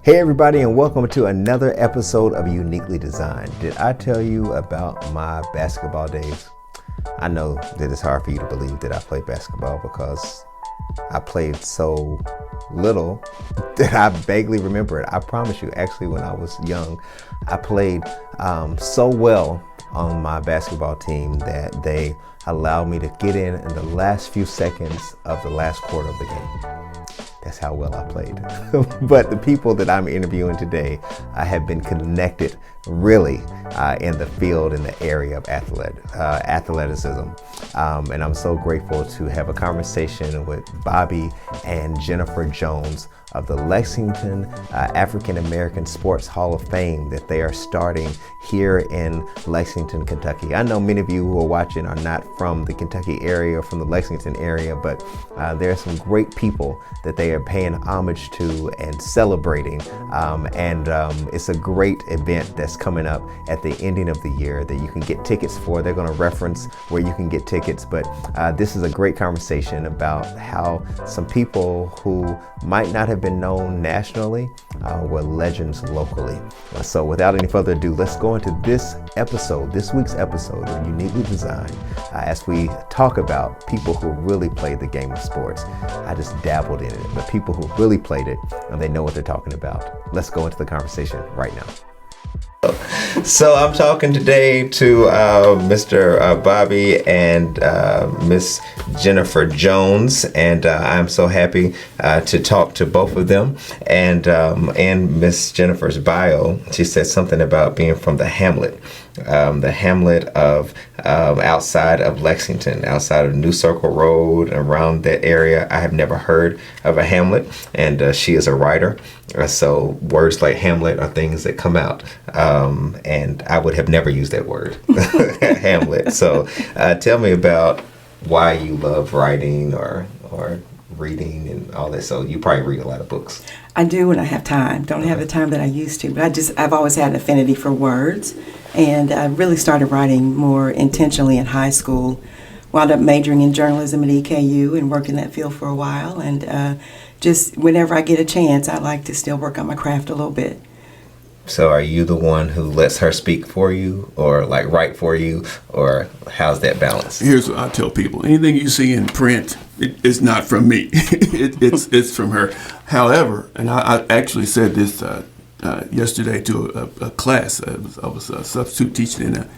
Hey everybody, and welcome to another episode of Uniquely Designed. Did I tell you about my basketball days? I know that it's hard for you to believe that I played basketball because I played so little that I vaguely remember it. I promise you, actually, when I was young, I played so well on my basketball team that they allowed me to get in the last few seconds of the last quarter of the game. That's how well I played. But the people that I'm interviewing today, I have been connected really in the field, in the area of athleticism. And I'm so grateful to have a conversation with Bobby and Jennifer Jones of the Lexington African American Sports Hall of Fame that they are starting here in Lexington, Kentucky. I know many of you who are watching are not from the Kentucky area or from the Lexington area, but there are some great people that they are paying homage to and celebrating. It's a great event that's coming up at the ending of the year that you can get tickets for. They're going to reference where you can get tickets, but this is a great conversation about how some people who might not have been known nationally were legends locally. So without any further ado, let's go into this week's episode of Uniquely Designed, as we talk about people who really played the game of sports. I just dabbled in it, but people who really played it, and they know what they're talking about. Let's go into the conversation right now. So I'm talking today to Mr. Bobby and Miss Jennifer Jones, and I'm so happy to talk to both of them. And Miss Jennifer's bio, she said something about being from the Hamlet of outside of Lexington, outside of New Circle Road, around that area. I have never heard of a Hamlet, and she is a writer. So words like Hamlet are things that come out, and I would have never used that word, Hamlet. So tell me about why you love writing or reading and all that. So you probably read a lot of books. I do when I have time. Don't have the time that I used to, but I've always had an affinity for words, and I really started writing more intentionally in high school. Wound up majoring in journalism at EKU and worked in that field for a while, and just whenever I get a chance, I like to still work on my craft a little bit. So are you the one who lets her speak for you, or like write for you, or how's that balance? Here's what I tell people. Anything you see in print, it's not from me. It's from her. However, and I actually said this yesterday to a class. I was a substitute teaching in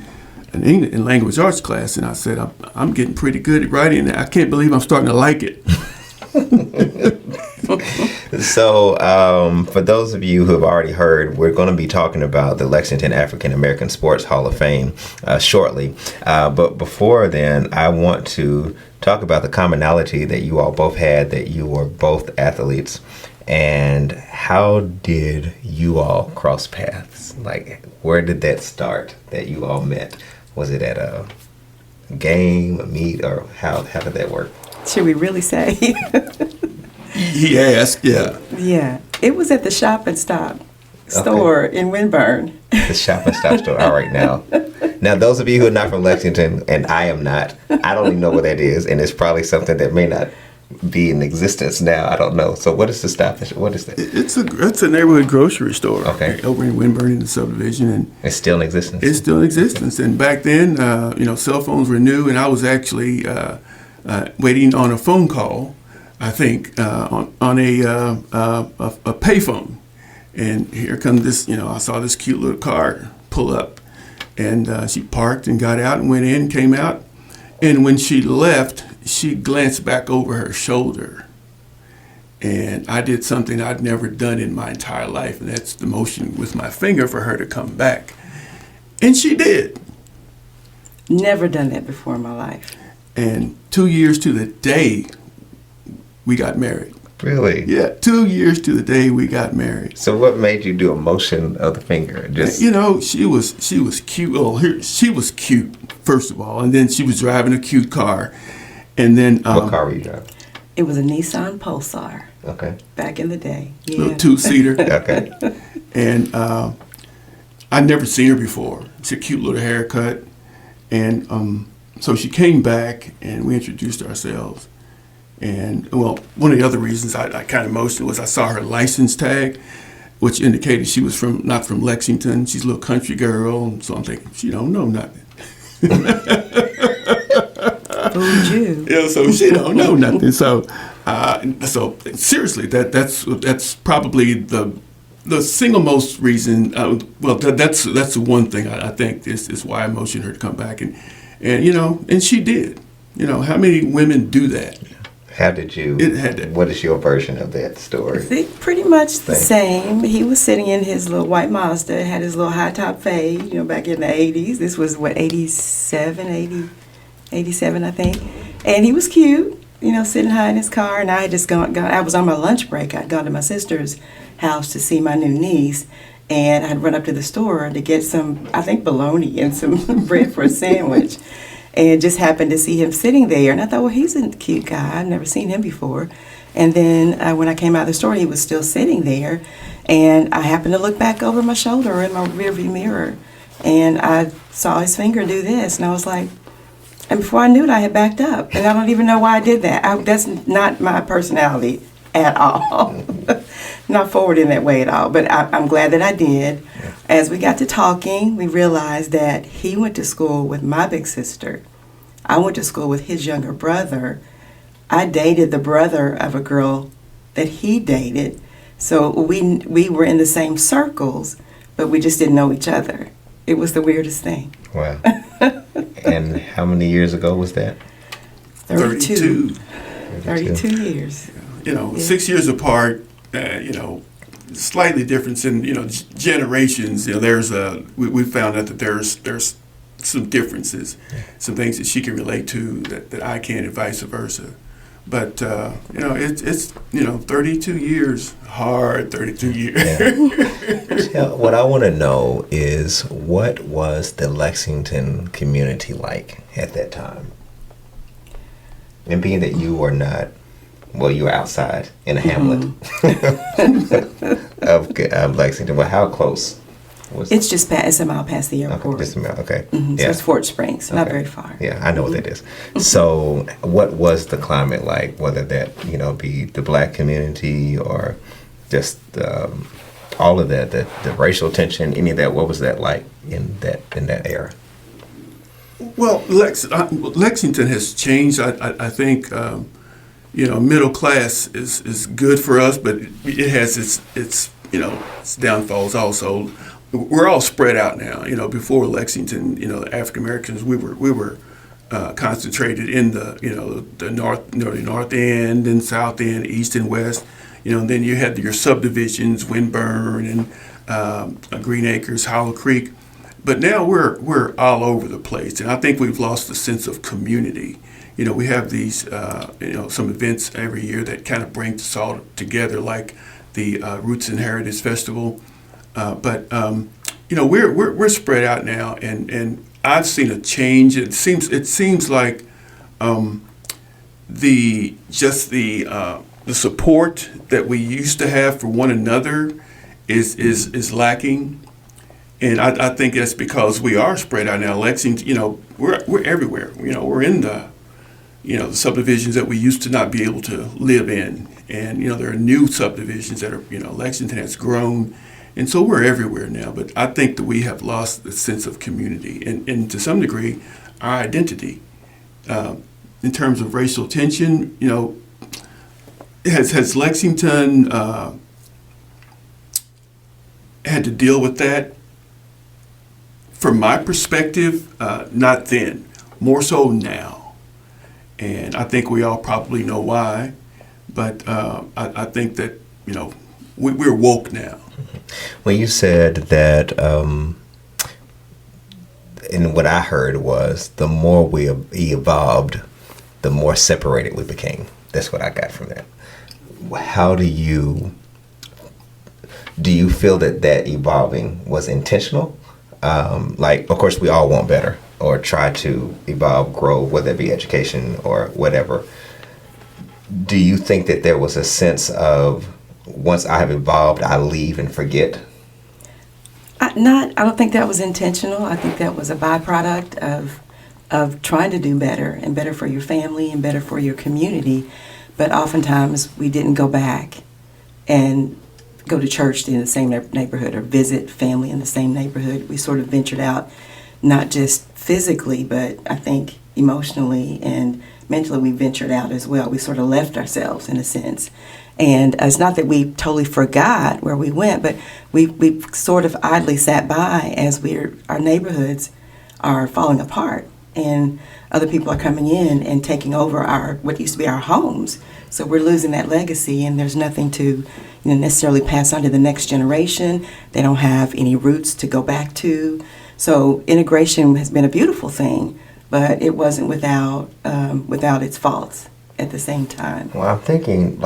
an English and language arts class, and I said, I'm getting pretty good at writing, and I can't believe I'm starting to like it. So for those of you who have already heard, we're going to be talking about the Lexington African American Sports Hall of Fame shortly. But before then, I want to talk about the commonality that you all both had, that you were both athletes. And how did you all cross paths? Like, where did that start that you all met? Was it at a game, a meet, or how did that work? Should we really say? He asked, yeah. Yeah, it was at the Shop and Stop store in Winburn. The Shop and Stop store. All right, now, those of you who are not from Lexington, and I am not, I don't even know what that is, and it's probably something that may not be in existence now. I don't know. So what is the Stop? What is that? It's a neighborhood grocery store. Okay. Over in Winburn in the subdivision, and it's still in existence. It's still in existence. And back then, cell phones were new, and I was actually waiting on a phone call, I think, on a payphone. And here comes this, I saw this cute little car pull up, and she parked and got out and went in, came out. And when she left, she glanced back over her shoulder. And I did something I'd never done in my entire life, and that's the motion with my finger for her to come back. And she did. Never done that before in my life. And 2 years to the day, we got married. Really? Yeah, 2 years to the day we got married. So what made you do a motion of the finger? Just she was cute. Oh, she was cute, first of all, and then she was driving a cute car. And then what car were you driving? It was a Nissan Pulsar. Okay. Back in the day. Yeah. Little two-seater. Okay. And I'd never seen her before. It's a cute little haircut. And so she came back, and we introduced ourselves. And, well, one of the other reasons I kind of motioned was I saw her license tag, which indicated she was not from Lexington. She's a little country girl. And so I'm thinking, she don't know nothing. Fooled you. Yeah, so she don't know nothing. So seriously, that's probably the single most reason. That's the one thing I think is why I motioned her to come back, and and she did. How many women do that? How did you? What is your version of that story? See, pretty much the same. He was sitting in his little white Mazda, had his little high top fade, back in the 80s. This was, 87, I think. And he was cute, sitting high in his car. And I had just I was on my lunch break. I'd gone to my sister's house to see my new niece. And I'd run up to the store to get some, I think, bologna and some bread for a sandwich. And just happened to see him sitting there. And I thought, well, he's a cute guy. I've never seen him before. And then when I came out of the store, he was still sitting there. And I happened to look back over my shoulder in my rearview mirror. And I saw his finger do this. And I was like, and before I knew it, I had backed up. And I don't even know why I did that. That's not my personality at all. Not forward in that way at all. But I'm glad that I did. Yeah. As we got to talking, we realized that he went to school with my big sister. I went to school with his younger brother. I dated the brother of a girl that he dated. So we were in the same circles, but we just didn't know each other. It was the weirdest thing. Wow. And how many years ago was that? 32 years. 6 years apart, slightly difference in, generations. We found out that there's some differences, some things that she can relate to that I can't, and vice versa. But, it's 32 years, hard 32 years. Yeah. What I want to know is, what was the Lexington community like at that time? And being that you were not, you were outside in a hamlet of Lexington. Well, how close? It's just it's a mile past the airport. Okay, just a mile, okay. Mm-hmm. Yeah. So it's Fort Springs, not very far. Yeah, I know what that is. So what was the climate like, whether that, be the black community or just all of that, the racial tension, any of that? What was that like in that era? Well, Lexington has changed. I think, middle class is good for us, but it has its downfalls also. We're all spread out now. Before Lexington, the African Americans, we were concentrated in the north end and south end, east and west. And then you had your subdivisions, Windburn and Green Acres, Hollow Creek. But now we're all over the place, and I think we've lost the sense of community. We have these some events every year that kind of bring us all together, like the Roots and Heritage Festival. But we're spread out now, and I've seen a change. It seems like the support that we used to have for one another is lacking, and I think that's because we are spread out now. Lexington, we're everywhere. We're in the subdivisions that we used to not be able to live in, and there are new subdivisions that are Lexington has grown. And so we're everywhere now, but I think that we have lost the sense of community and to some degree, our identity. In terms of racial tension, has Lexington had to deal with that? From my perspective, not then, more so now. And I think we all probably know why, but I think that, we're woke now. When you said that, and what I heard was, the more we evolved, the more separated we became. That's what I got from that. How do you feel that evolving was intentional? Of course, we all want better or try to evolve, grow, whether it be education or whatever. Do you think that there was a sense of, once I have evolved, I leave and forget? I don't think that was intentional. I think that was a byproduct of trying to do better, and better for your family and better for your community. But oftentimes we didn't go back and go to church in the same neighborhood or visit family in the same neighborhood. We sort of ventured out, not just physically, but I think emotionally and mentally we ventured out as well. We sort of left ourselves in a sense. And it's not that we totally forgot where we went, but we sort of idly sat by as our neighborhoods are falling apart and other people are coming in and taking over what used to be our homes. So we're losing that legacy, and there's nothing to necessarily pass on to the next generation. They don't have any roots to go back to. So integration has been a beautiful thing, but it wasn't without its faults at the same time. Well, I'm thinking,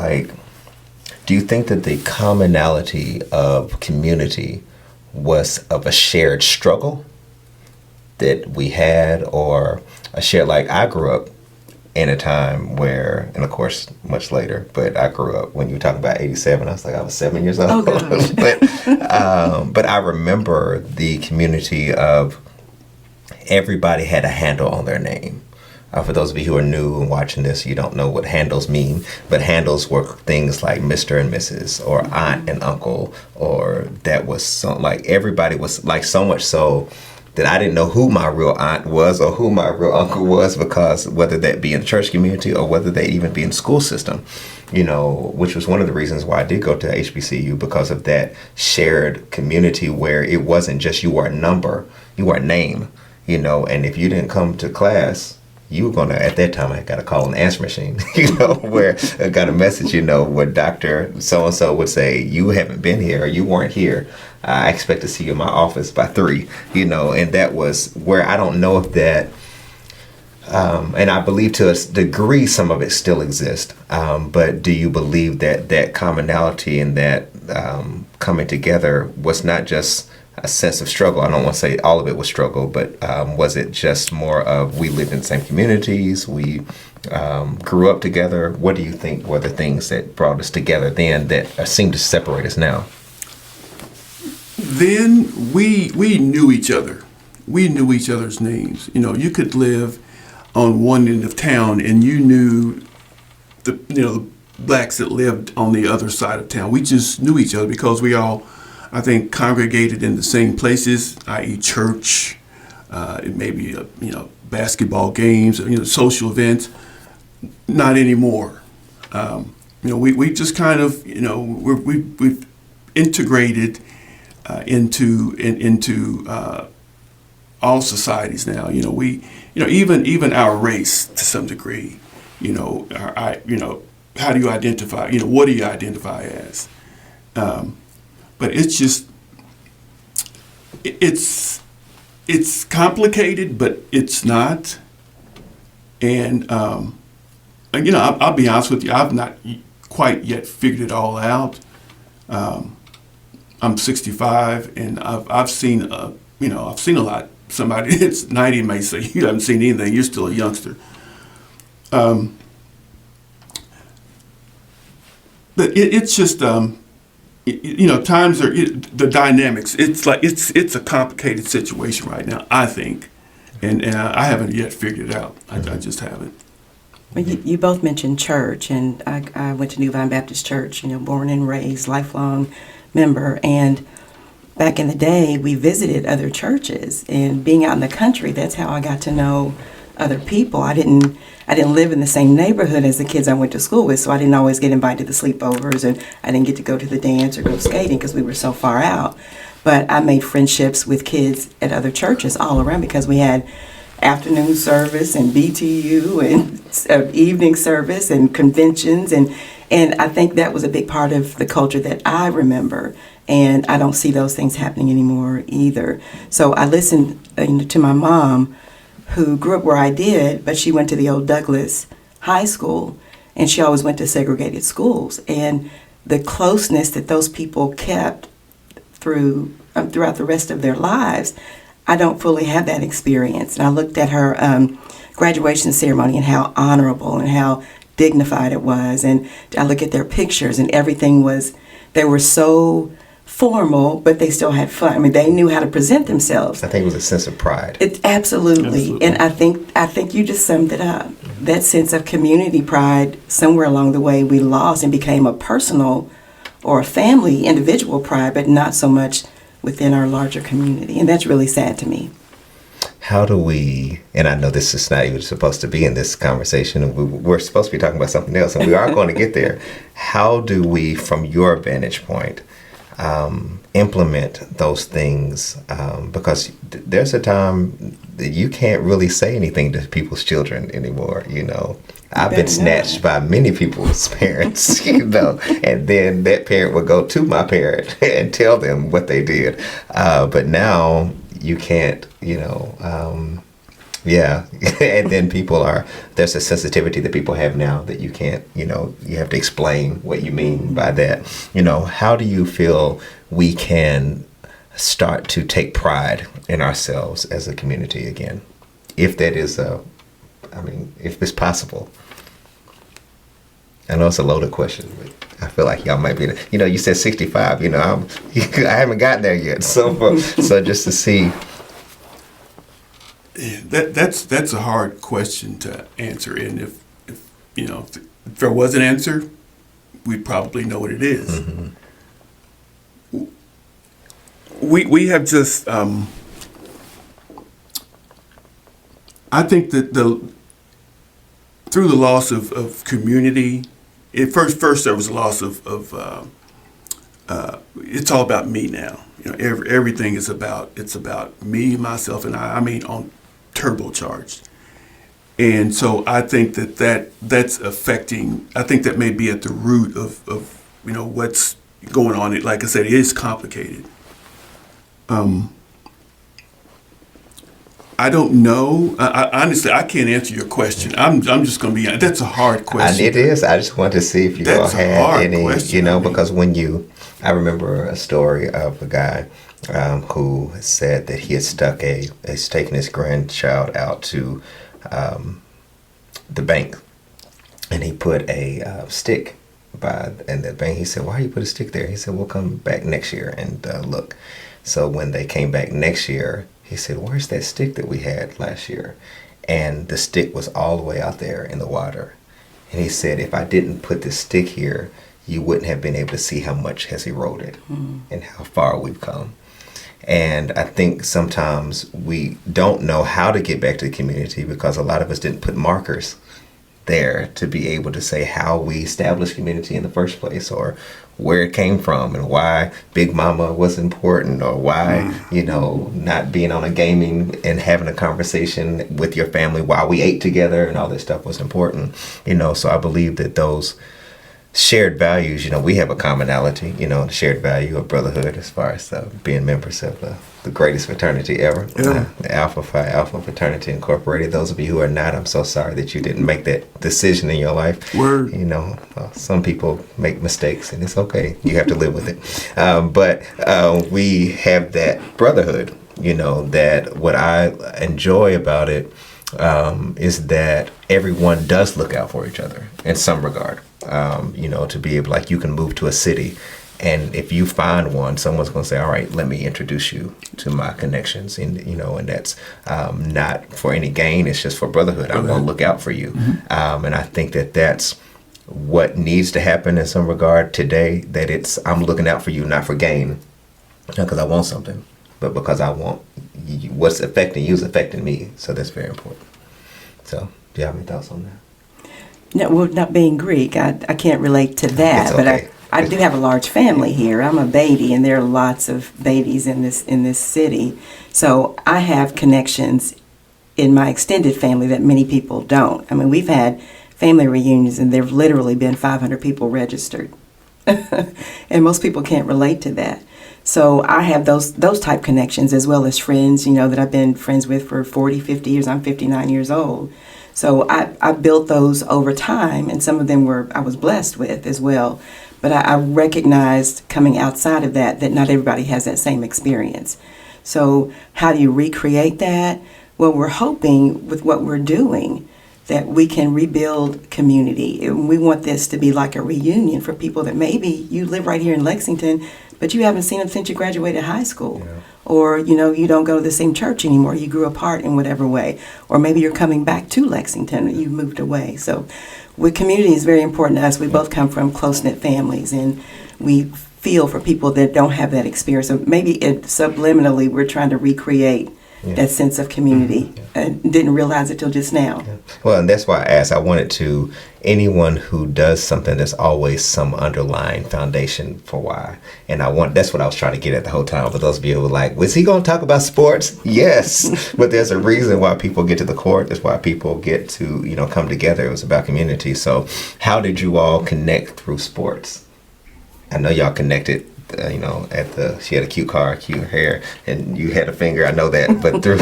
do you think that the commonality of community was of a shared struggle that we had, or a shared, I grew up in a time where, and of course much later, but I grew up when you were talking about 87, I was 7 years old. Oh, gosh. but I remember the community of everybody had a handle on their name. For those of you who are new and watching this, you don't know what handles mean, but handles were things like Mr. and Mrs. or aunt and uncle, or that was everybody was so much so that I didn't know who my real aunt was or who my real uncle was, because whether that be in the church community or whether they even be in the school system, which was one of the reasons why I did go to HBCU, because of that shared community where it wasn't just you were a number, you were a name, and if you didn't come to class, you were going to, at that time, I got to call an answer machine, where I got a message, where Dr. So-and-so would say, you haven't been here, or you weren't here. I expect to see you in my office by 3, and that was where I don't know if that, and I believe to a degree some of it still exists, but do you believe that commonality and that coming together was not just a sense of struggle? I don't want to say all of it was struggle, but was it just more of we lived in the same communities, we grew up together? What do you think were the things that brought us together then that seem to separate us now? Then we knew each other. We knew each other's names. You could live on one end of town and you knew the blacks that lived on the other side of town. We just knew each other because we all, I think, congregated in the same places, i.e. church, it may be basketball games, social events. Not anymore. We just kind of we've integrated into all societies now. Even our race to some degree. How do you identify? What do you identify as? But it's just it's complicated, but it's not. And I'll be honest with you, I've not quite yet figured it all out. I'm 65, and I've seen a lot. Somebody that's 90 may say you haven't seen anything. You're still a youngster. But it's just times are the dynamics. It's it's a complicated situation right now, I think, and I haven't yet figured it out. I just haven't. Well, you both mentioned church, and I went to New Vine Baptist Church. Born and raised, lifelong member, and back in the day, we visited other churches, and being out in the country, that's how I got to know other people. I didn't live in the same neighborhood as the kids I went to school with, so I didn't always get invited to sleepovers, and I didn't get to go to the dance or go skating because we were so far out. But I made friendships with kids at other churches all around because we had afternoon service and BTU and evening service and conventions, and I think that was a big part of the culture that I remember, and I don't see those things happening anymore either. So I listened to my mom, who grew up where I did, but she went to the old Douglas High School, and she always went to segregated schools, and the closeness that those people kept throughout the rest of their lives, I don't fully have that experience. And I looked at her graduation ceremony and how honorable and how dignified it was, and I look at their pictures and everything they were so formal, but they still had fun. I mean, they knew how to present themselves. I think it was a sense of pride. Absolutely. And I think you just summed it up. That sense of community pride, somewhere along the way we lost and became a personal or a family, individual pride, but not so much within our larger community. And that's really sad to me. How do we, and I know this is not even supposed to be in this conversation, and we're supposed to be talking about something else, and we are going to get there. How do we, from your vantage point, implement those things? Because there's a time that you can't really say anything to people's children anymore, you know. I've been snatched by many people's parents, you know, and then that parent would go to my parent and tell them what they did. But now you can't, you know, and then there's a sensitivity that people have now that you can't, you know, you have to explain what you mean by that. You know, how do you feel we can start to take pride in ourselves as a community again? If that is if it's possible. I know it's a loaded question, but I feel like y'all might be, you know, you said 65, you know, I haven't gotten there yet. So just to see. That's a hard question to answer. And if you know, if there was an answer, we'd probably know what it is. Mm-hmm. We have just, I think that through the loss of community, first there was a loss of it's all about me now. You know, everything is about me, myself, and I mean, on turbocharged. And so I think that's affecting. I think that may be at the root of you know what's going on. Like I said, it is complicated. I don't know. Honestly, I can't answer your question. I'm just going to be honest. That's a hard question. And it is. I just wanted to see if you all had any, question, you know, because I remember a story of a guy who said that he had he's taken his grandchild out to the bank, and he put a stick in the bank. He said, "Why you put a stick there?" He said, "We'll come back next year and look." So when they came back next year, he said, "Where's that stick that we had last year?" And the stick was all the way out there in the water. And he said, "If I didn't put this stick here, you wouldn't have been able to see how much has eroded and how far we've come." And I think sometimes we don't know how to get back to the community because a lot of us didn't put markers there to be able to say how we established community in the first place, or where it came from, and why Big Mama was important, or why, you know, not being on a gaming and having a conversation with your family while we ate together and all this stuff was important, you know. So I believe that those shared values, you know, we have a commonality, you know, the shared value of brotherhood as far as being members of the greatest fraternity ever, the Alpha Phi Alpha Fraternity Incorporated. Those of you who are not, I'm so sorry that you didn't make that decision in your life. Word. You know, some people make mistakes and it's okay. You have to live with it. But we have that brotherhood, you know, that what I enjoy about it is that everyone does look out for each other in some regard. You know, to be able, like, you can move to a city, and if you find one, someone's going to say, "All right, let me introduce you to my connections," and you know, and that's not for any gain. It's just for brotherhood. I'm going to look out for you, and I think that that's what needs to happen in some regard today. That I'm looking out for you, not for gain, not because I want something, but because I want what's affecting you is affecting me. So that's very important. So, do you have any thoughts on that? No, well, not being Greek, I can't relate to that, okay. But I do have a large family here. I'm a baby, and there are lots of babies in this city. So I have connections in my extended family that many people don't. I mean, we've had family reunions, and there've literally been 500 people registered, and most people can't relate to that. So I have those type connections, as well as friends, you know, that I've been friends with for 40, 50 years. I'm 59 years old. So I built those over time, and some of them I was blessed with as well. But I recognized coming outside of that not everybody has that same experience. So how do you recreate that? Well, we're hoping with what we're doing that we can rebuild community. And we want this to be like a reunion for people that maybe you live right here in Lexington, but you haven't seen them since you graduated high school. Yeah. Or, you know, you don't go to the same church anymore. You grew apart in whatever way. Or maybe you're coming back to Lexington, or you moved away. So community is very important to us. We both come from close-knit families, and we feel for people that don't have that experience. So maybe subliminally we're trying to recreate that sense of community and didn't realize it till just now. Well, and that's why I asked. I wanted to, anyone who does something, there's always some underlying foundation for why. And that's what I was trying to get at the whole time. For those of you who were like, was he going to talk about sports? Yes. But there's a reason why people get to the court. That's why people get to, come together. It was about community. So how did you all connect through sports? I know y'all connected, she had a cute car, cute hair, and you had a finger. I know that, but through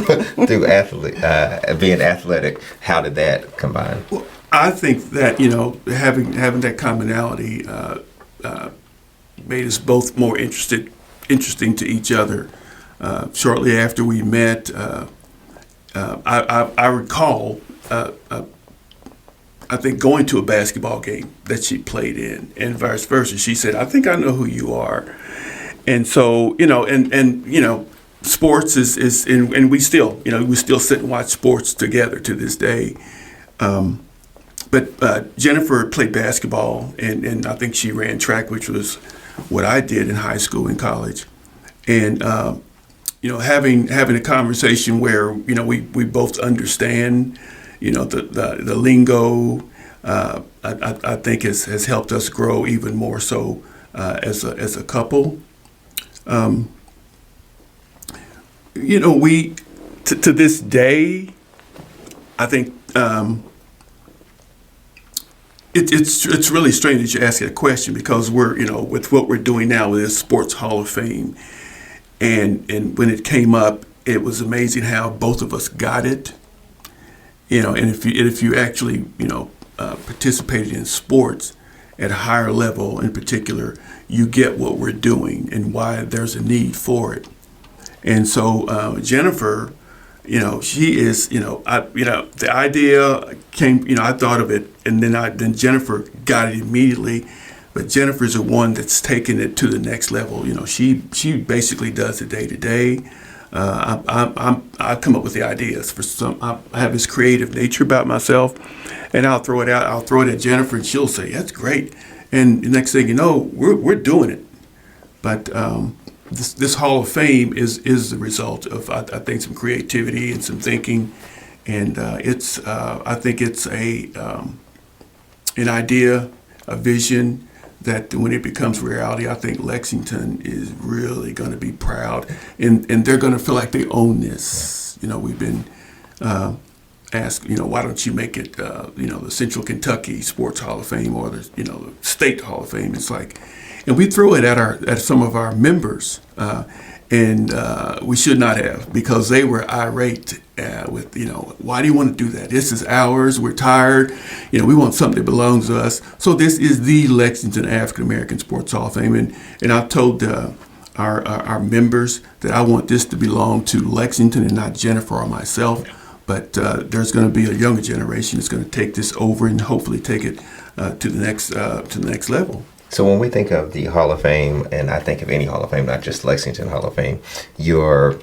being athletic, how did that combine? Well, I think that having that commonality made us both more interesting to each other. Shortly after we met, I recall. I think going to a basketball game that she played in, and vice versa. She said, "I think I know who you are," and so sports is and we still sit and watch sports together to this day. But Jennifer played basketball, and I think she ran track, which was what I did in high school and college, and having a conversation where we both understand. The lingo, I think has helped us grow even more so as a couple. We to this day, I think it's really strange that you ask that question, because we're with what we're doing now with this Sports Hall of Fame, and when it came up, it was amazing how both of us got it. And if you actually, participated in sports at a higher level in particular, you get what we're doing and why there's a need for it. And so Jennifer, she is, the idea came, I thought of it, and then Jennifer got it immediately. But Jennifer's the one that's taken it to the next level. She basically does it day to day. I come up with the ideas for some. I have this creative nature about myself, and I'll throw it out. I'll throw it at Jennifer, and she'll say, "That's great." And the next thing you know, we're doing it. But this Hall of Fame is the result of I think some creativity and some thinking, and I think it's an idea, a vision, that when it becomes reality, I think Lexington is really going to be proud, and they're going to feel like they own this. We've been asked, why don't you make it, the Central Kentucky Sports Hall of Fame or the State Hall of Fame? It's like, and we throw it at some of our members, and we should not have, because they were irate with, why do you want to do that? This is ours. We're tired. We want something that belongs to us. So this is the Lexington African American Sports Hall of Fame, and I told our members that I want this to belong to Lexington and not Jennifer or myself. But there's going to be a younger generation that's going to take this over and hopefully take it to the next level. So when we think of the Hall of Fame, and I think of any Hall of Fame, not just Lexington Hall of Fame, you're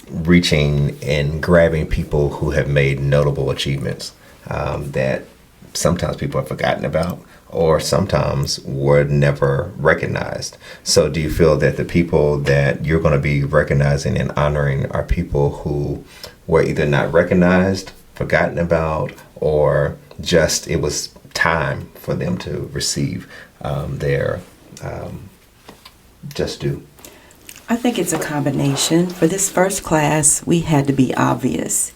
reaching and grabbing people who have made notable achievements that sometimes people have forgotten about, or sometimes were never recognized. So do you feel that the people that you're going to be recognizing and honoring are people who were either not recognized, forgotten about, or just it was time for them to receive their just due? I think it's a combination. For this first class, we had to be obvious.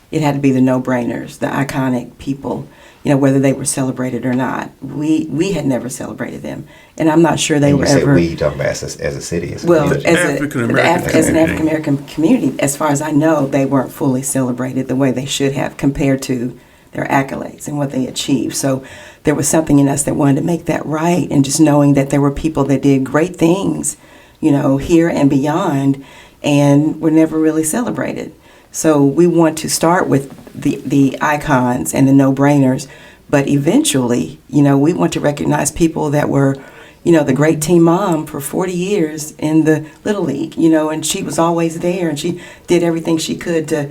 It had to be the no-brainers, the iconic people, whether they were celebrated or not. We had never celebrated them, and I'm not sure they were ever. We talking about as a city, as well, as an African American community. As far as I know, they weren't fully celebrated the way they should have compared to their accolades and what they achieved. So there was something in us that wanted to make that right, and just knowing that there were people that did great things, here and beyond, and were never really celebrated. So we want to start with the icons and the no-brainers, but eventually, we want to recognize people that were, the great team mom for 40 years in the Little League, and she was always there, and she did everything she could to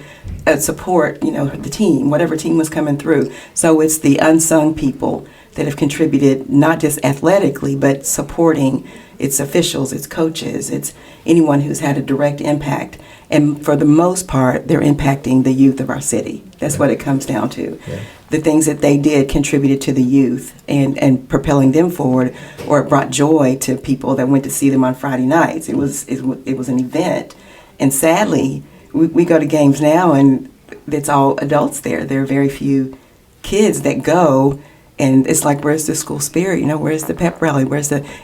support, the team, whatever team was coming through. So it's the unsung people that have contributed not just athletically, but supporting its officials, its coaches, it's anyone who's had a direct impact. And for the most part, they're impacting the youth of our city. That's what it comes down to. Yeah. The things that they did contributed to the youth and propelling them forward, or it brought joy to people that went to see them on Friday nights. It was an event. And sadly, we go to games now and it's all adults there. There are very few kids that go, and it's like, where's the school spirit? Where's the pep rally?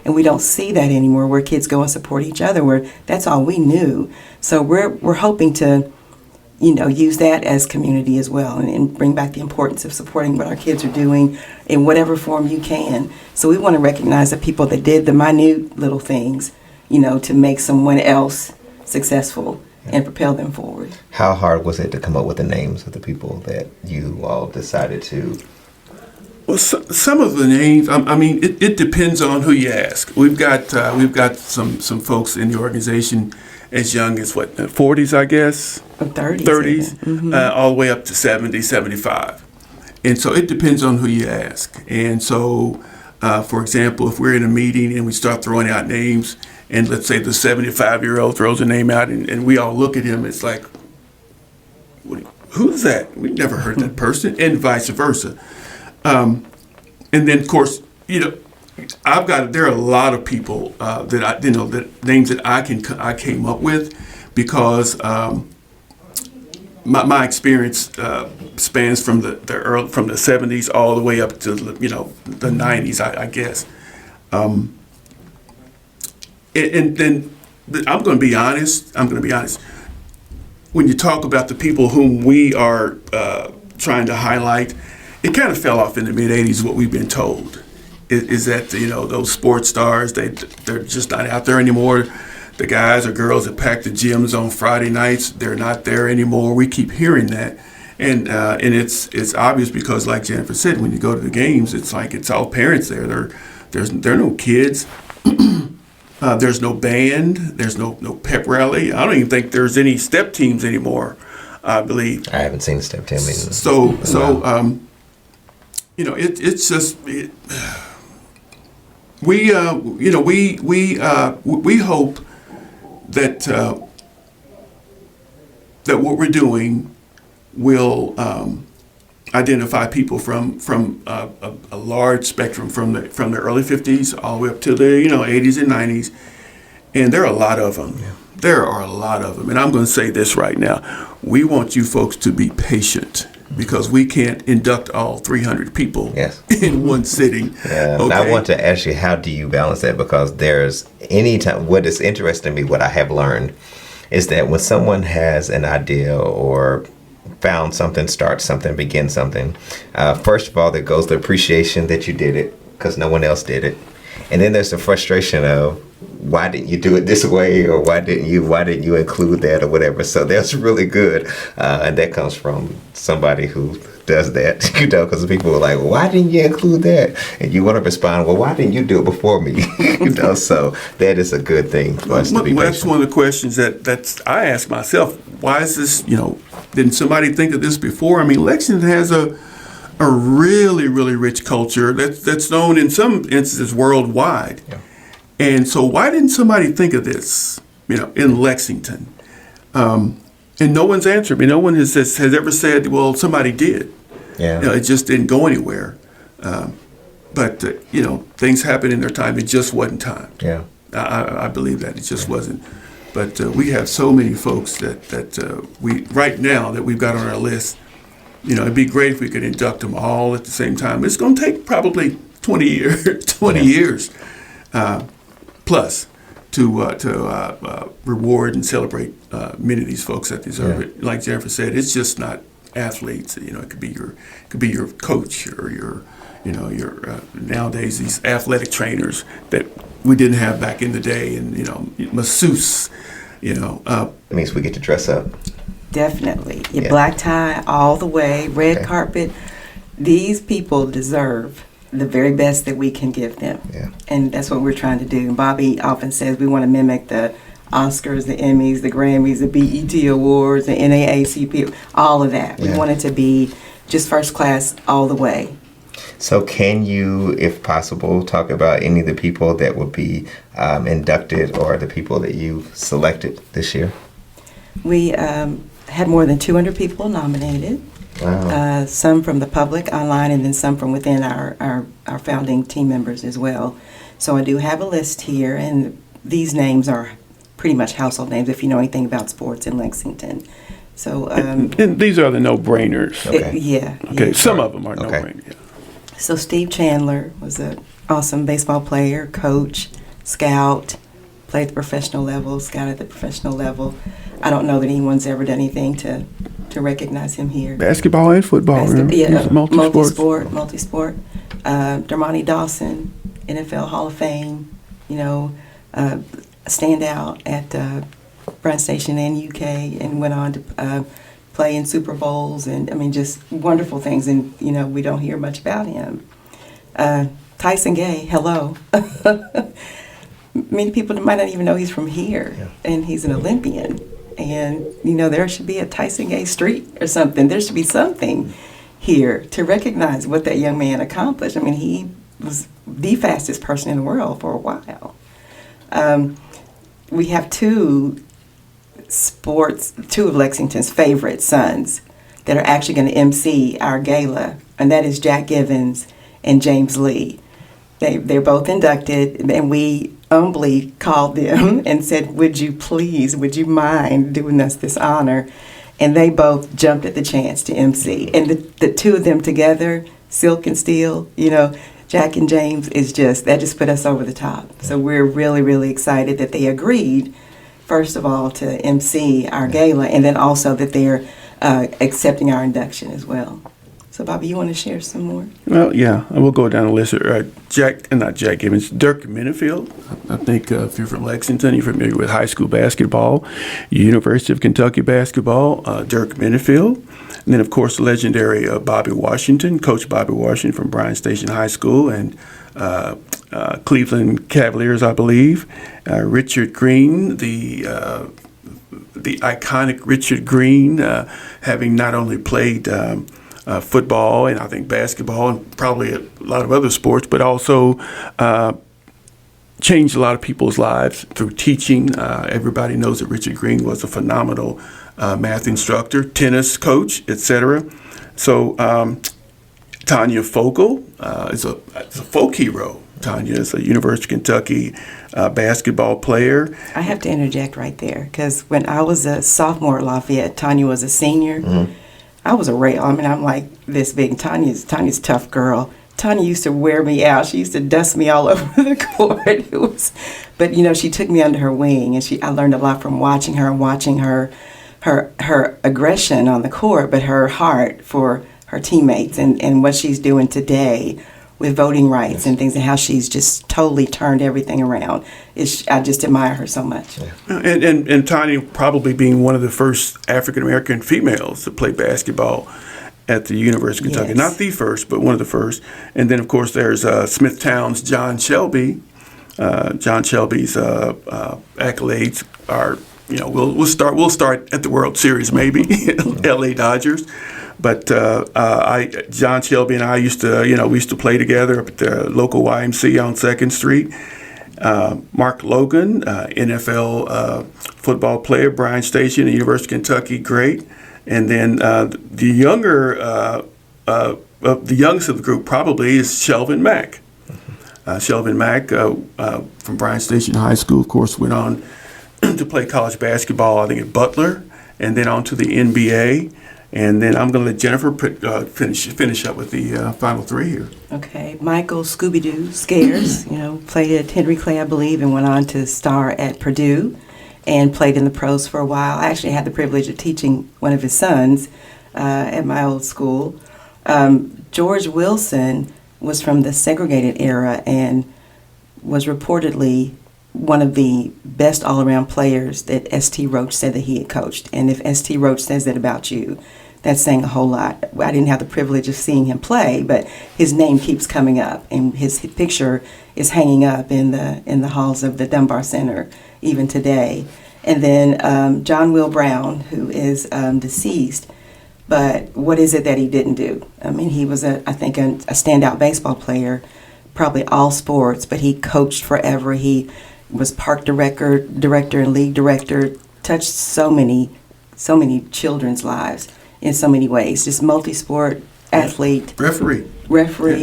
And we don't see that anymore, where kids go and support each other, where that's all we knew. So we're hoping to, use that as community as well, and bring back the importance of supporting what our kids are doing in whatever form you can. So we want to recognize the people that did the minute little things, to make someone else successful and propel them forward. How hard was it to come up with the names of the people that you all decided to? Well, some of the names, it depends on who you ask. We've got some folks in the organization as young as 40s, I guess, 30s, all the way up to 70, 75. And so it depends on who you ask. And so, for example, if we're in a meeting and we start throwing out names, and let's say the 75-year-old throws a name out, and we all look at him, it's like, who's that? We've never heard that person, and vice versa. And then, of course, there are a lot of people that names that I came up with, because my experience spans from the 70s all the way up to the 90s, I guess. And then I'm going to be honest. When you talk about the people whom we are trying to highlight, it kind of fell off in the mid-'80s. What we've been told is that those sports stars, they're just not out there anymore. The guys or girls that pack the gyms on Friday nights, they're not there anymore. We keep hearing that, and it's obvious, because, like Jennifer said, when you go to the games, it's like it's all parents there. There are no kids. There's no band. There's no pep rally. I don't even think there's any step teams anymore, I believe. I haven't seen a step team either. So it's just we hope that what we're doing will identify people from a large spectrum, from the early 50s all the way up to the 80s and 90s, and there are a lot of them. Yeah. There are a lot of them, and I'm going to say this right now: we want you folks to be patient, because we can't induct all 300 people in one sitting. Yeah, okay. And I want to ask you, how do you balance that? Because there's what is interesting to me, what I have learned, is that when someone has an idea or found something, start something, begin something, first of all, there goes the appreciation that you did it, because no one else did it. And then there's the frustration of, why didn't you do it this way, or why didn't you include that, or whatever. So that's really good, and that comes from somebody who does that, because people are like, well, why didn't you include that? And you want to respond, well, why didn't you do it before me? So that is a good thing for us to be patient. That's one of the questions that I ask myself. Why is this, didn't somebody think of this before? Lexington has a really, really rich culture that's known in some instances worldwide. Yeah. And so why didn't somebody think of this, in Lexington? And no one's answered me. No one has ever said, well, somebody did. Yeah. It just didn't go anywhere. But things happen in their time. It just wasn't time. Yeah. I believe that. It just wasn't. But we have so many folks that we right now that we've got on our list. It'd be great if we could induct them all at the same time. It's going to take probably 20 years plus to reward and celebrate many of these folks that deserve it. Like Jennifer said, it's just not athletes. It could be your coach, or your nowadays these athletic trainers that we didn't have back in the day, and masseuse. It means we get to dress up. Definitely. Your black tie all the way, red carpet. These people deserve the very best that we can give them. Yeah. And that's what we're trying to do. Bobby often says we want to mimic the Oscars, the Emmys, the Grammys, the BET Awards, the NAACP, all of that. We want it to be just first class all the way. So can you, if possible, talk about any of the people that would be inducted or the people that you've selected this year? We had more than 200 people nominated. Wow. Some from the public online, and then some from within our founding team members as well. So I do have a list here, and these names are pretty much household names if you know anything about sports in Lexington. So and these are the no-brainers. Okay. yeah. Okay, Yeah. some of them are Okay. no-brainers. Yeah. So Steve Chandler was an awesome baseball player, coach, scout, played at the professional level, scouted at the professional level. I don't know that anyone's ever done anything to recognize him here. Basketball and football. Remember? Yeah, He's multi-sports. multi-sport. Dermontti Dawson, NFL Hall of Fame, standout at Bryan Station and UK, and went on to play in Super Bowls, and I mean, just wonderful things. And we don't hear much about him. Tyson Gay, hello. Many people might not even know he's from here, and he's an Olympian. And there should be a Tyson Gay Street or something. There should be something here to recognize what that young man accomplished. I mean, he was the fastest person in the world for a while. We have two of Lexington's favorite sons that are actually going to MC our gala, and that is Jack Givens and James Lee. They're both inducted, and we humbly called them and said, would you mind doing us this honor? And they both jumped at the chance to MC. And the two of them together, Silk and Steel, Jack and James, that just put us over the top. So we're really, really excited that they agreed, first of all, to MC our gala, and then also that they're accepting our induction as well. So, Bobby, you want to share some more? Well, yeah, I will go down the list. Not Jack Givens, Dirk Minifield. I think if you're from Lexington, you're familiar with high school basketball, University of Kentucky basketball, Dirk Minifield. And then, of course, the legendary Bobby Washington, Coach Bobby Washington from Bryan Station High School and Cleveland Cavaliers, I believe. Richard Green, the iconic Richard Green, having not only played football and I think basketball and probably a lot of other sports, but also changed a lot of people's lives through teaching. Everybody knows that Richard Green was a phenomenal math instructor, tennis coach, etc. So Tanya Fogel is a folk hero. Tanya is a University of Kentucky basketball player. I have to interject right there, because when I was a sophomore at Lafayette, Tanya was a senior. Mm-hmm. I was a rail. I mean, I'm like this big. Tanya's a tough girl. Tanya used to wear me out. She used to dust me all over the court. But she took me under her wing, and I learned a lot from watching her and watching her aggression on the court, but her heart for her teammates and what she's doing today with voting rights and things, and how she's just totally turned everything around. I just admire her so much. Yeah. And Tanya probably being one of the first African-American females to play basketball at the University of Kentucky. Yes. Not the first, but one of the first. And then, of course, there's Smithtown's John Shelby. John Shelby's accolades are, we'll start at the World Series maybe, LA Dodgers. But John Shelby and I used to play together up at the local YMCA on 2nd Street. Mark Logan, NFL football player, Bryan Station, University of Kentucky, great. And then the youngest of the group probably is Shelvin Mack. Shelvin Mack from Bryan Station High School, of course, went on to play college basketball, I think at Butler, and then on to the NBA. And then I'm going to let Jennifer finish up with the final three here. Okay. Michael Scooby-Doo Scares, played at Henry Clay, I believe, and went on to star at Purdue and played in the pros for a while. I actually had the privilege of teaching one of his sons at my old school. George Wilson was from the segregated era and was reportedly one of the best all-around players that S.T. Roach said that he had coached. And if S.T. Roach says that about you, that's saying a whole lot. I didn't have the privilege of seeing him play, but his name keeps coming up, and his picture is hanging up in the halls of the Dunbar Center even today. And then John Will Brown, who is deceased, but what is it that he didn't do? I mean, he was, I think, a standout baseball player, probably all sports, but he coached forever. He was park director and league director, touched so many children's lives in so many ways. Just multi-sport athlete. Referee.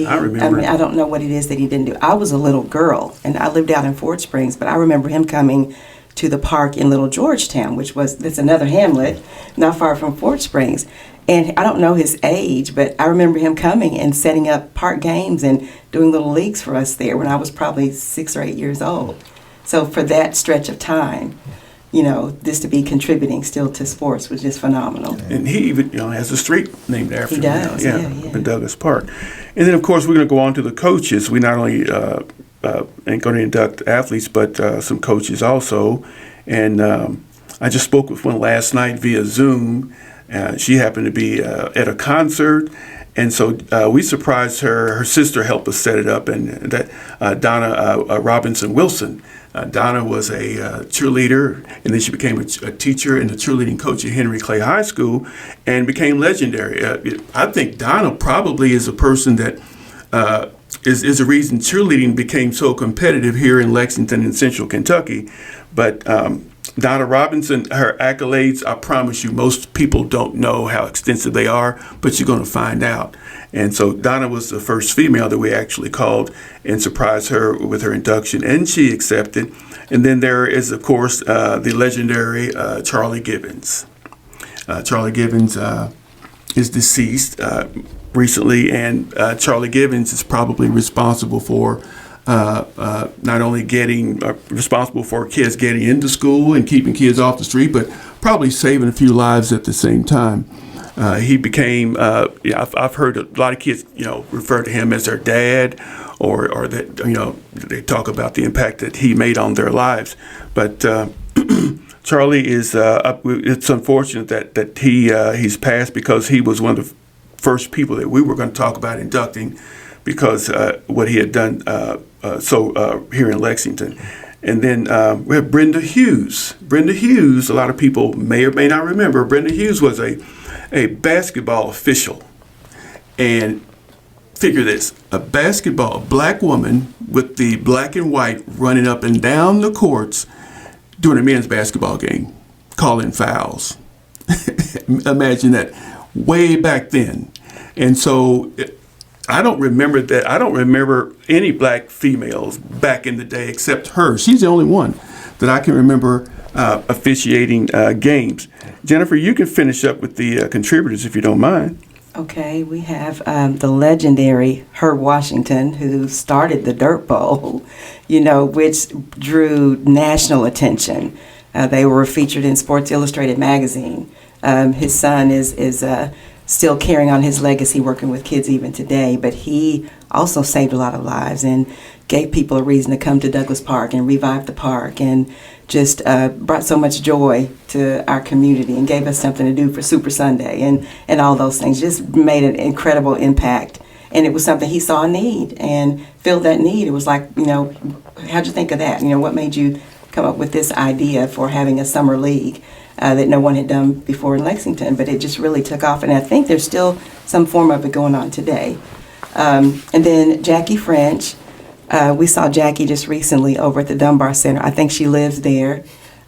Yeah, I remember. I mean, I don't know what it is that he didn't do. I was a little girl, and I lived out in Fort Springs, but I remember him coming to the park in Little Georgetown, that's another hamlet not far from Fort Springs. And I don't know his age, but I remember him coming and setting up park games and doing little leagues for us there when I was probably 6 or 8 years old. So for that stretch of time, just to be contributing still to sports was just phenomenal. And he even has a street named after him. He does, yeah. In Douglas Park. And then, of course, we're going to go on to the coaches. We not only ain't going to induct athletes, but some coaches also. And I just spoke with one last night via Zoom. She happened to be at a concert. And so we surprised her. Her sister helped us set it up, and that Donna Robinson Wilson. Donna was a cheerleader, and then she became a teacher and a cheerleading coach at Henry Clay High School and became legendary. I think Donna probably is a person that is the reason cheerleading became so competitive here in Lexington and Central Kentucky. But Donna Robinson, her accolades, I promise you, most people don't know how extensive they are, but you're going to find out. And so Donna was the first female that we actually called and surprised her with her induction, and she accepted. And then there is, of course, the legendary Charlie Gibbons. Charlie Gibbons is deceased recently, and Charlie Gibbons is probably responsible for not only responsible for kids getting into school and keeping kids off the street, but probably saving a few lives at the same time. He became, I've heard a lot of kids, refer to him as their dad, or that, they talk about the impact that he made on their lives. But Charlie is, it's unfortunate that he's passed, because he was one of the first people that we were going to talk about inducting, because what he had done here in Lexington. And then we have Brenda Hughes. Brenda Hughes, a lot of people may or may not remember, Brenda Hughes was a basketball official. And figure this, a black woman with the black and white running up and down the courts during a men's basketball game, calling fouls. Imagine that, way back then. And so I don't remember that. I don't remember any black females back in the day except her. She's the only one that I can remember officiating games. Jennifer, you can finish up with the contributors if you don't mind. Okay, we have the legendary Herb Washington, who started the Dirt Bowl, which drew national attention. They were featured in Sports Illustrated magazine. His son is still carrying on his legacy, working with kids even today, but he also saved a lot of lives and gave people a reason to come to Douglas Park and revive the park, and just brought so much joy to our community and gave us something to do for Super Sunday and all those things. Just made an incredible impact. And it was something he saw a need and filled that need. It was like, how'd you think of that? What made you come up with this idea for having a summer league that no one had done before in Lexington? But it just really took off. And I think there's still some form of it going on today. And then Jackie French. We saw Jackie just recently over at the Dunbar Center. I think she lives there.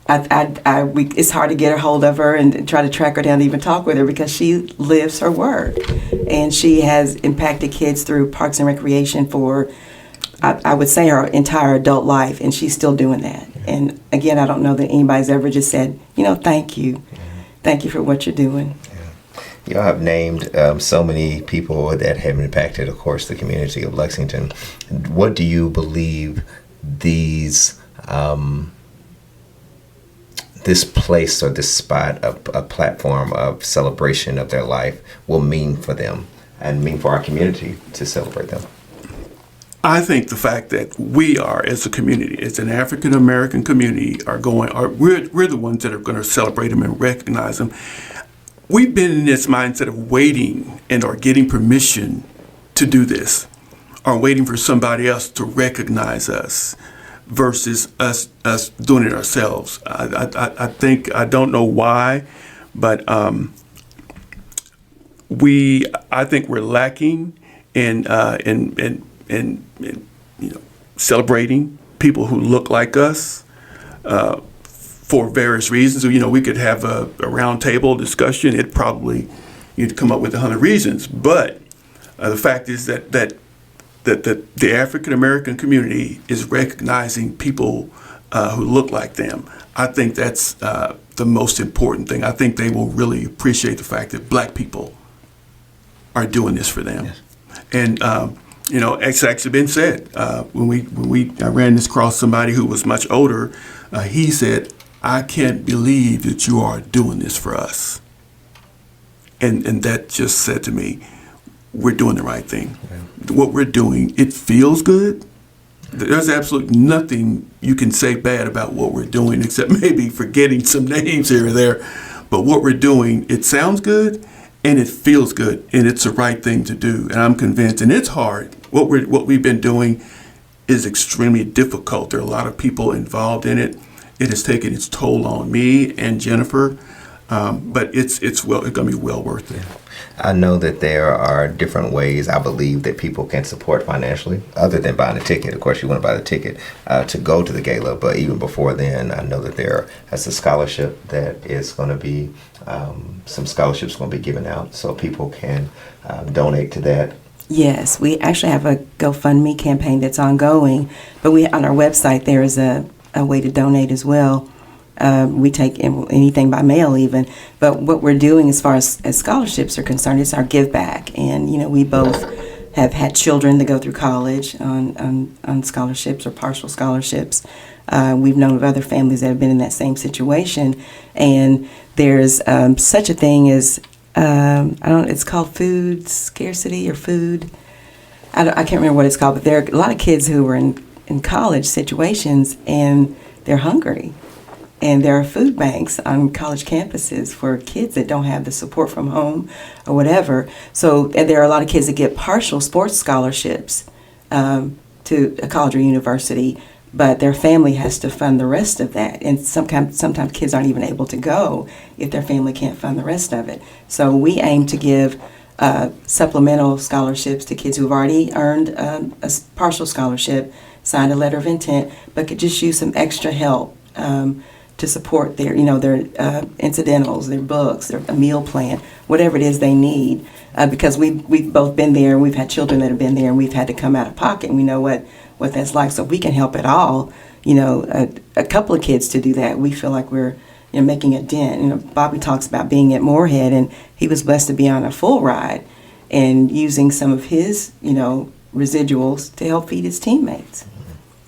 It's hard to get a hold of her and try to track her down to even talk with her, because she lives her word. And she has impacted kids through Parks and Recreation for, I would say, her entire adult life, and she's still doing that. And again, I don't know that anybody's ever just said, thank you. Thank you for what you're doing. Y'all have named so many people that have impacted, of course, the community of Lexington. What do you believe this place or this spot, a platform of celebration of their life, will mean for them and mean for our community to celebrate them? I think the fact that we are, as a community, as an African American community, we're the ones that are going to celebrate them and recognize them. We've been in this mindset of waiting or getting permission to do this, or waiting for somebody else to recognize us, versus us doing it ourselves. I think, I don't know why, but I think we're lacking in celebrating people who look like us for various reasons. We could have a round table discussion. It probably you'd come up with 100 reasons, but the fact is that the African American community is recognizing people who look like them. I think that's the most important thing. I think they will really appreciate the fact that Black people are doing this for them. Yes. And it's actually been said when I ran this across somebody who was much older. He said, "I can't believe that you are doing this for us," and that just said to me, we're doing the right thing. Yeah. What we're doing, it feels good. There's absolutely nothing you can say bad about what we're doing, except maybe forgetting some names here or there. But what we're doing, it sounds good, and it feels good, and it's the right thing to do. And I'm convinced, and it's hard. What we've been doing is extremely difficult. There are a lot of people involved in it. It has taken its toll on me and Jennifer, but it's going to be well worth it. I know that there are different ways, I believe, that people can support financially, other than buying a ticket. Of course, you want to buy the ticket to go to the gala, but even before then, I know that there's a scholarship that is going to be, some scholarships going to be given out, so people can donate to that. Yes, we actually have a GoFundMe campaign that's ongoing, but on our website there is a way to donate as well. We take anything by mail even, but what we're doing as far as scholarships are concerned is our give back. And we both have had children that go through college on scholarships or partial scholarships. We've known of other families that have been in that same situation, and there's such a thing as it's called food scarcity or food. I can't remember what it's called, but there are a lot of kids who are in college situations and they're hungry. And there are food banks on college campuses for kids that don't have the support from home or whatever. So, and there are a lot of kids that get partial sports scholarships to a college or university, but their family has to fund the rest of that. And sometimes kids aren't even able to go if their family can't fund the rest of it. So we aim to give supplemental scholarships to kids who've already earned a partial scholarship, signed a letter of intent, but could just use some extra help to support their incidentals, their books, their a meal plan, whatever it is they need. Because we've both been there, and we've had children that have been there, and we've had to come out of pocket, and we know what that's like. So if we can help at all, a couple of kids to do that, we feel like we're making a dent. Bobby talks about being at Moorhead, and he was blessed to be on a full ride and using some of his residuals to help feed his teammates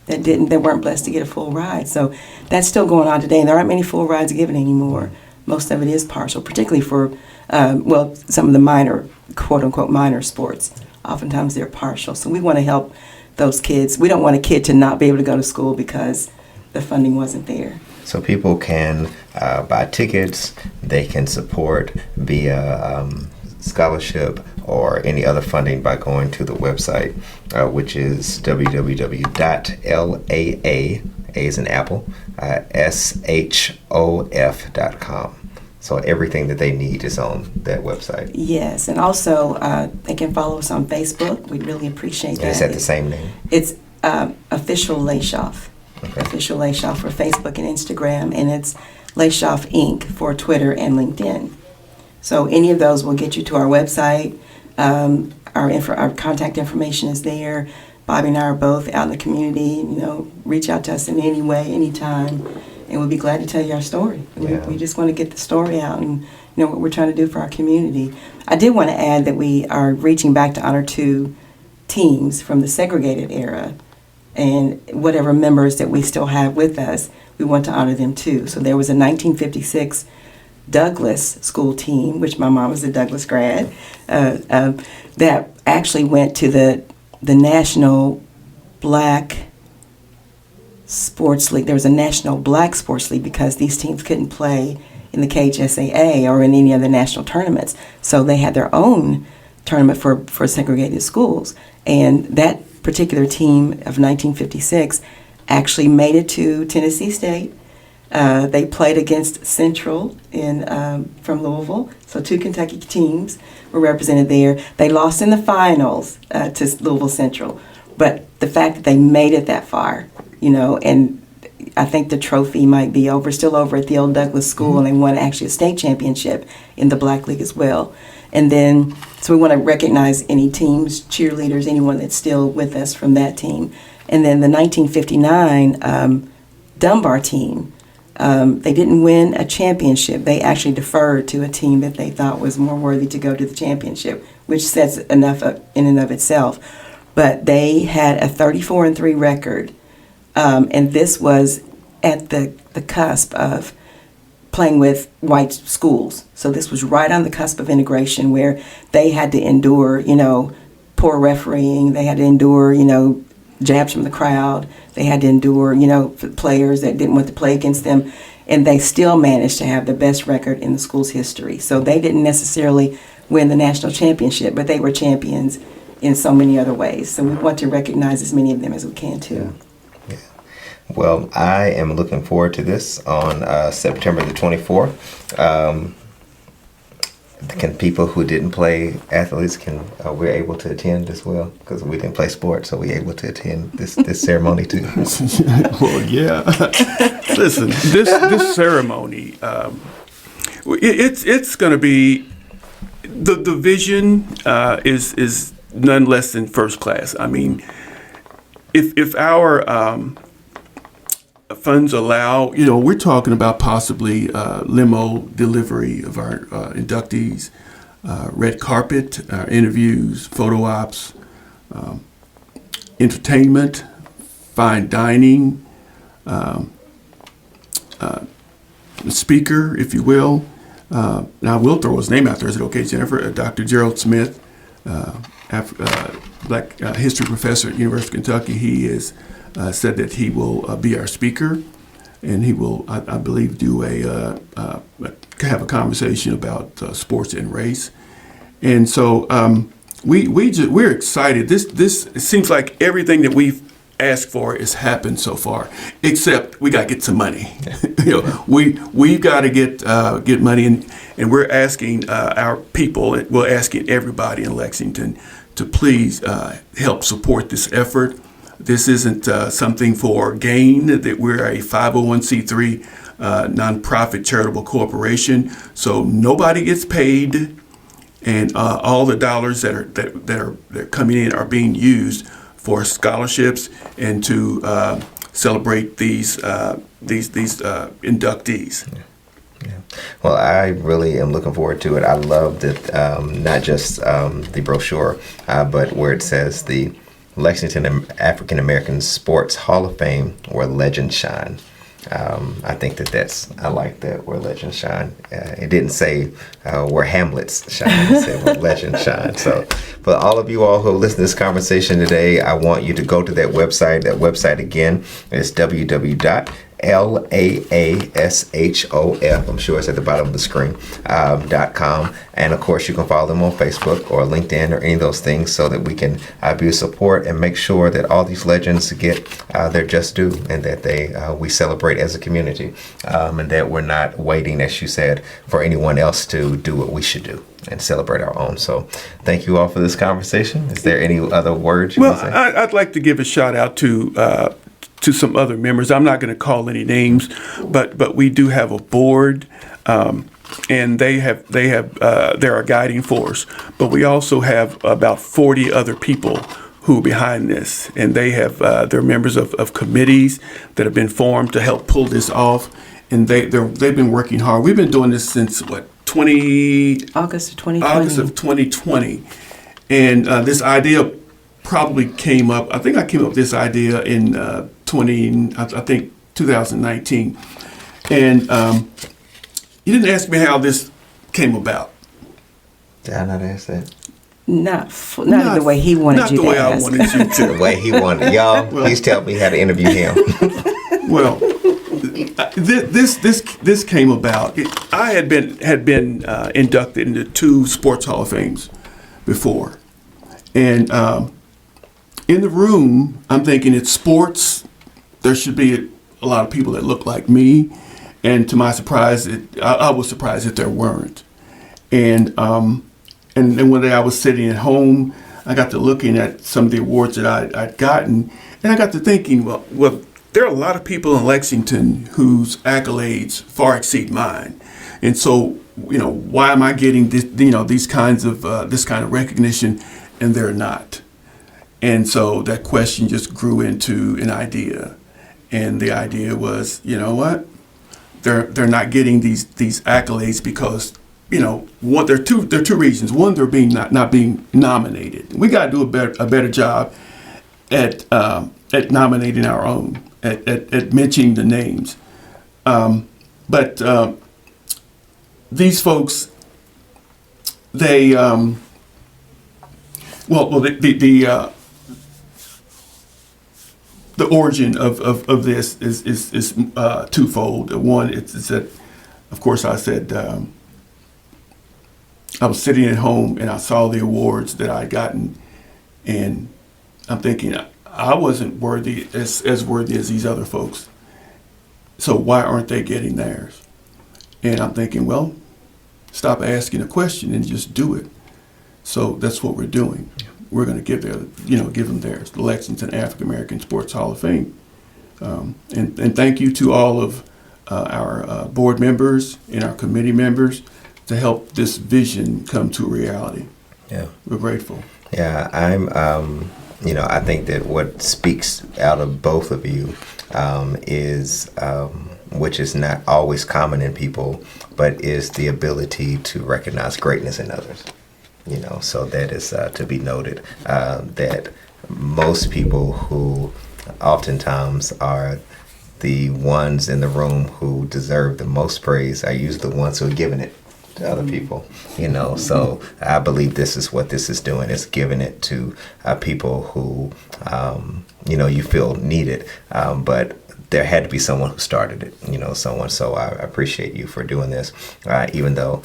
that weren't blessed to get a full ride. So that's still going on today, and there aren't many full rides given anymore. Most of it is partial, particularly for some of the minor, quote unquote, minor sports. Oftentimes they're partial. So we want to help those kids. We don't want a kid to not be able to go to school because the funding wasn't there. So people can buy tickets, they can support via scholarship or any other funding by going to the website, which is www.LAA, A as in Apple, SHOF.com. So everything that they need is on that website. Yes, and also they can follow us on Facebook. We'd really appreciate that. And is that the same name? It's Official LAASHOF. Okay. Official LAASHOF for Facebook and Instagram, and it's LAASHOF Inc. for Twitter and LinkedIn. So any of those will get you to our website. Our contact information is there. Bobby and I are both out in the community. Reach out to us in any way, anytime, and we'll be glad to tell you our story. Yeah. We just want to get the story out and what we're trying to do for our community. I did want to add that we are reaching back to honor 2 teams from the segregated era, and whatever members that we still have with us, we want to honor them too. So there was a 1956 Douglas school team, which my mom was a Douglas grad, that actually went to the National Black Sports League. There was a National Black Sports League because these teams couldn't play in the KHSAA or in any other national tournaments. So they had their own tournament for segregated schools. And that particular team of 1956 actually made it to Tennessee State, They played against Central from Louisville, so 2 Kentucky teams were represented there. They lost in the finals to Louisville Central, but the fact that they made it that far, and I think the trophy might be still over at the old Douglas School, and they won actually a state championship in the Black League as well. And then, so we want to recognize any teams, cheerleaders, anyone that's still with us from that team. And then the 1959 Dunbar team, they didn't win a championship. They actually deferred to a team that they thought was more worthy to go to the championship, which says enough in and of itself. But they had a 34-3 record, and this was at the cusp of playing with white schools. So this was right on the cusp of integration, where they had to endure, poor refereeing. They had to endure, jabs from the crowd. They had to endure, players that didn't want to play against them. And they still managed to have the best record in the school's history. So they didn't necessarily win the national championship, but they were champions in so many other ways. So we want to recognize as many of them as we can, too. Yeah. Well, I am looking forward to this on September the 24th. Can people who didn't play athletes, we're able to attend as well? Because we didn't play sports, so we're able to attend this ceremony too. Well, yeah. Listen, this ceremony, it's going to be, the vision is none less than first class. I mean, if our funds allow, we're talking about possibly limo delivery of our inductees, red carpet, interviews, photo ops, entertainment, fine dining, speaker, if you will. Now, I will throw his name out there. Is it okay, Jennifer? Dr. Gerald Smith, Black history professor at University of Kentucky. He is said that he will be our speaker, and he will, I believe, do have a conversation about sports and race. And so we're excited. This it seems like everything that we've asked for has happened so far, except we got to get some money. We've got to get money, and we're asking our people, we're asking everybody in Lexington to please help support this effort. This isn't something for gain, that we're a 501c3 nonprofit charitable corporation, so nobody gets paid, and all the dollars that are coming in are being used for scholarships and to celebrate these inductees. Yeah. Well, I really am looking forward to it. I love that, not just the brochure, but where it says the Lexington African American Sports Hall of Fame, where legends shine. I think I like that, where legends shine. It didn't say where Hamlets shine, it said where legends shine. So for all of you all who listen to this conversation today, I want you to go to that website. That website again is www.LAASHOF, I'm sure it's at the bottom of the screen, .com. And of course, you can follow them on Facebook or LinkedIn or any of those things, so that we can be a support and make sure that all these legends get their just due, and that we celebrate as a community, and that we're not waiting, as you said, for anyone else to do what we should do and celebrate our own. So thank you all for this conversation. Is there any other words you want to say? I'd like to give a shout out to some other members. I'm not going to call any names, but we do have a board, and they're a guiding force. But we also have about 40 other people who are behind this, and they're members of committees that have been formed to help pull this off, and they've been working hard. We've been doing this since August of 2020, and this idea probably came up. I think I came up with this idea in 2019, and you didn't ask me how this came about. Did I not ask that? Not the way he wanted you to ask. Not the way I wanted you to. The way he wanted. Y'all, please tell me how to interview him. Well, this came about. I had been inducted into 2 sports Hall of Fames before, and in the room, I'm thinking, it's sports. There should be a lot of people that look like me, And to my surprise, I was surprised that there weren't. And then one day I was sitting at home, I got to looking at some of the awards that I'd gotten, and I got to thinking, well, there are a lot of people in Lexington whose accolades far exceed mine. And so, why am I getting this, these kinds of, this kind of recognition, and they're not? And so that question just grew into an idea. And the idea was, you know what? They're not getting these accolades because, one, there are two reasons. One, they're not being nominated. We got to do a better job at nominating our own, at mentioning the names. But these folks, they the origin of this is twofold. One, it's that, of course, I said I was sitting at home and I saw the awards that I'd gotten, and I'm thinking I wasn't worthy as worthy as these other folks. So why aren't they getting theirs? And I'm thinking, well, stop asking a question and just do it. So that's what we're doing. We're going to give them theirs, the Lexington African American Sports Hall of Fame. And thank you to all of our board members and our committee members to help this vision come to reality. Yeah, we're grateful. Yeah, I'm. I think that what speaks out of both of you is, which is not always common in people, but is the ability to recognize greatness in others. So that is to be noted, that most people who oftentimes are the ones in the room who deserve the most praise are usually the ones who are giving it to other people, So I believe this is what this is doing. It's giving it to people who, you feel needed, but there had to be someone who started it, someone. So I appreciate you for doing this, even though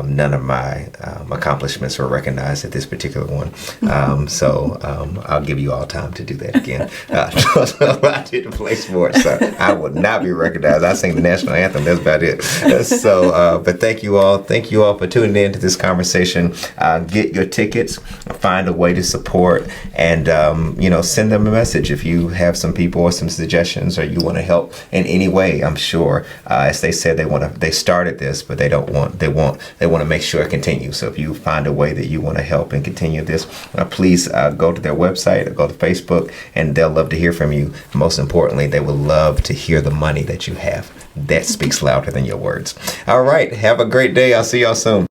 none of my accomplishments were recognized at this particular one. So I'll give you all time to do that again. I didn't play sports, so I would not be recognized. I sing the national anthem. That's about it. So, but thank you all. Thank you all for tuning in to this conversation. Get your tickets. Find a way to support, and send them a message if you have some people or some suggestions, or you want to help in any way. I'm sure, as they said, they started this, but they want to make sure it continues. So if you find a way that you want to help and continue this, please go to their website or go to Facebook, and they'll love to hear from you. Most importantly, they will love to hear the money that you have. That speaks louder than your words. All right. Have a great day. I'll see y'all soon.